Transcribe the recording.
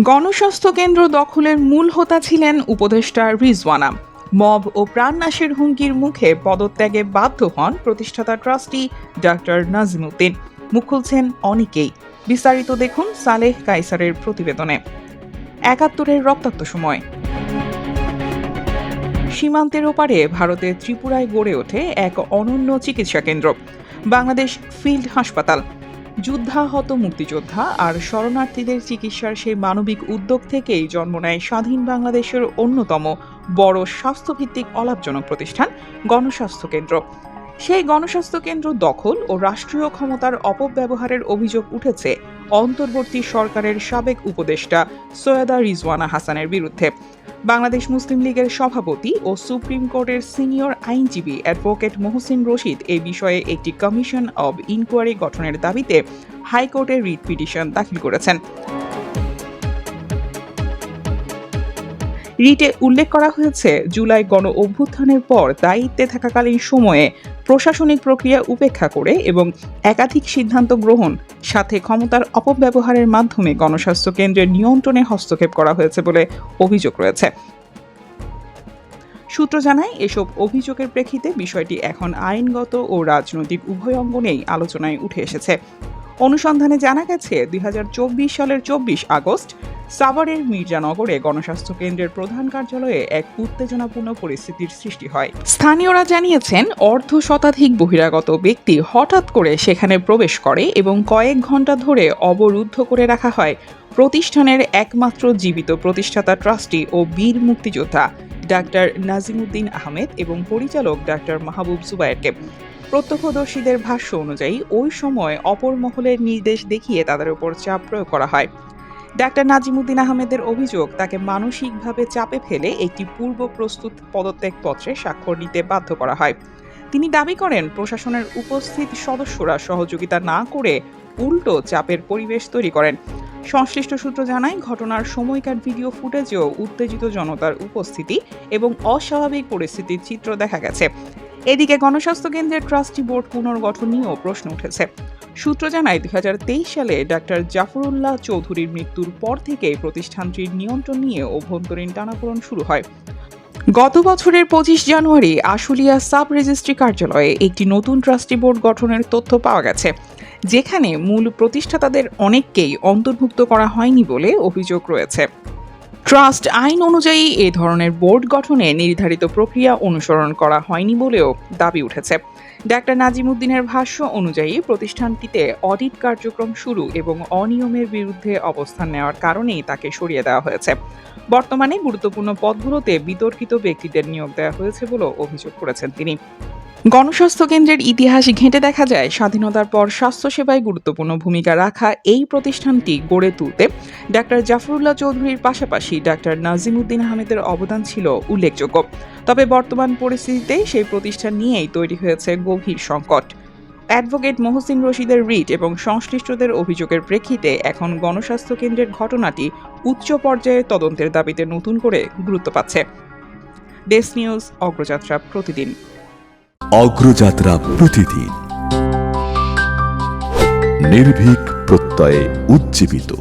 গণস্বাস্থ্য কেন্দ্র দখলের মূল হোতা ছিলেন উপদেষ্টা রিজওয়ানা। মব ও প্রাণনাশের হুমকির মুখে পদত্যাগে বাধ্য হন প্রতিষ্ঠাতা ট্রাস্টি ডাক্তার নাজিমুদ্দিন। মুখ খুলছেন অনেকেই। বিস্তারিত দেখুন সালেহ কায়সারের প্রতিবেদনে। ৭১-এর রক্তাক্ত সময়। সীমান্তের ওপারে ভারতের ত্রিপুরায় গড়ে ওঠে এক অনন্য চিকিৎসা কেন্দ্র, বাংলাদেশ ফিল্ড হাসপাতাল। যুদ্ধাহত মুক্তিযোদ্ধা আর শরণার্থীদের চিকিৎসার সেই মানবিক উদ্যোগ থেকেই জন্ম নেয় স্বাধীন বাংলাদেশের অন্যতম বড় স্বাস্থ্যভিত্তিক অলাভজনক প্রতিষ্ঠান গণস্বাস্থ্য কেন্দ্র। সেই গণস্বাস্থ্য কেন্দ্র দখল ও রাষ্ট্রীয় ক্ষমতার অপব্যবহারের অভিযোগ উঠেছে অন্তর্বর্তী সরকারের সাবেক উপদেষ্টা সৈয়দা রিজওয়ানা হাসানের বিরুদ্ধে। বাংলাদেশ মুসলিম লীগের সভাপতি ও সুপ্রিম কোর্টের সিনিয়র আইনজীবী অ্যাডভোকেট মহসিন রশিদ এই বিষয়ে একটি কমিশন অব ইনকোয়ারি গঠনের দাবিতে হাইকোর্টে রিট পিটিশন দাখিল করেছেন। রিটে উল্লেখ করা হয়েছে, জুলাই গণ অভ্যুত্থানের পর দায়িত্বে থাকাকালীন সময়ে প্রশাসনিক প্রক্রিয়া উপেক্ষা করে এবং একাধিক সিদ্ধান্ত গ্রহণ সাথে ক্ষমতার অপব্যবহারের মাধ্যমে গণস্বাস্থ্য কেন্দ্রের নিয়ন্ত্রণে হস্তক্ষেপ করা হয়েছে বলে অভিযোগ রয়েছে। সূত্র জানায়, এসব অভিযোগের প্রেক্ষিতে বিষয়টি এখন আইনগত ও রাজনৈতিক উভয় অঙ্গনেই আলোচনায় উঠে এসেছে। অনুসন্ধানে জানা গেছে, ২০২৪ সালের ২৪ আগস্ট সাভারের মির্জানগরে গণস্বাস্থ্য কেন্দ্রের প্রধান কার্যালয়ে এক উত্তেজনাপূর্ণ পরিস্থিতির সৃষ্টি হয়। স্থানীয়রা জানিয়েছেন, অর্ধ শতাধিক বহিরাগত ব্যক্তি হঠাৎ করে সেখানে প্রবেশ করে এবং কয়েক ঘন্টা ধরে অবরুদ্ধ করে রাখা হয় প্রতিষ্ঠানের একমাত্র জীবিত প্রতিষ্ঠাতা ট্রাস্টি ও বীর মুক্তিযোদ্ধা ডাক্তার নাজিমুদ্দিন আহমেদ এবং পরিচালক ডাক্তার মাহবুব জুবায়েরকে। প্রত্যক্ষদর্শীদের ভাষ্য অনুযায়ী ওই সময় অপর মহলের নির্দেশ দেখিয়ে তাদের উপর চাপ প্রয়োগ করা হয়। ডাক্তার নাজিমুদ্দিন আহমেদের অভিযোগ, তাকে মানসিকভাবে চাপে ফেলে একটি পূর্ব প্রস্তুত পদত্যাগপত্রে স্বাক্ষর নিতে বাধ্য করা হয়। তিনি দাবি করেন, প্রশাসনের উপস্থিত সদস্যরা সহযোগিতা না করে উল্টো চাপের পরিবেশ তৈরি করেন। সংশ্লিষ্ট সূত্র জানায়, ঘটনার সময়কার ভিডিও ফুটেজেও উত্তেজিত জনতার উপস্থিতি এবং অস্বাভাবিক পরিস্থিতির চিত্র দেখা গেছে। এদিকে গণস্বাস্থ্য কেন্দ্রের ট্রাস্টি বোর্ড পুনর্গঠন নিয়েও প্রশ্ন উঠেছে। সূত্র জানায়, ২০২৩ সালে ডাক্তার জাফরুল্লাহ চৌধুরীর মৃত্যুর পর থেকে প্রতিষ্ঠানটির নিয়ন্ত্রণ নিয়ে অভ্যন্তরীণ টানাপোড়েন শুরু হয়। গত বছরের ২৫ জানুয়ারি আশুলিয়া সাব রেজিস্ট্রি কার্যালয়ে একটি নতুন ট্রাস্টি বোর্ড গঠনের তথ্য পাওয়া গেছে, যেখানে মূল প্রতিষ্ঠাতাদের অনেককেই অন্তর্ভুক্ত করা হয়নি বলে অভিযোগ রয়েছে। ট্রাস্ট আইন অনুযায়ী এ ধরনের বোর্ড গঠনে নির্ধারিত প্রক্রিয়া অনুসরণ করা হয়নি বলেও দাবি উঠেছে। ডাক্তার নাজিমুদ্দিনের ভাষ্য অনুযায়ী, প্রতিষ্ঠানটিতে অডিট কার্যক্রম শুরু এবং অনিয়মের বিরুদ্ধে অবস্থান নেওয়ার কারণেই তাকে সরিয়ে দেওয়া হয়েছে। বর্তমানে গুরুত্বপূর্ণ পদগুলোতে বিতর্কিত ব্যক্তিদের নিয়োগ দেওয়া হয়েছে বলেও অভিযোগ করেছেন তিনি। গণস্বাস্থ্য কেন্দ্রের ইতিহাস ঘেঁটে দেখা যায়, স্বাধীনতার পর স্বাস্থ্যসেবায় গুরুত্বপূর্ণ ভূমিকা রাখা এই প্রতিষ্ঠানটি গড়ে তুলতে ডাক্তার জাফরুল্লাহ চৌধুরীর পাশাপাশি ডাক্তার নাজিমুদ্দিন আহমেদের অবদান ছিল উল্লেখযোগ্য। তবে বর্তমান পরিস্থিতিতে সেই প্রতিষ্ঠান নিয়েই তৈরি হয়েছে গভীর সংকট। অ্যাডভোকেট মহসিন রশিদের রিট এবং সংশ্লিষ্টদের অভিযোগের প্রেক্ষিতে এখন গণস্বাস্থ্য কেন্দ্রের ঘটনাটি উচ্চ পর্যায়ে তদন্তের দাবিতে নতুন করে গুরুত্ব পাচ্ছে। ডেস্ক নিউজ, অগ্রযাত্রা প্রতিদিন। অগ্রযাত্রা প্রতিদিন, নির্ভীক প্রত্যয়ে উজ্জীবিত।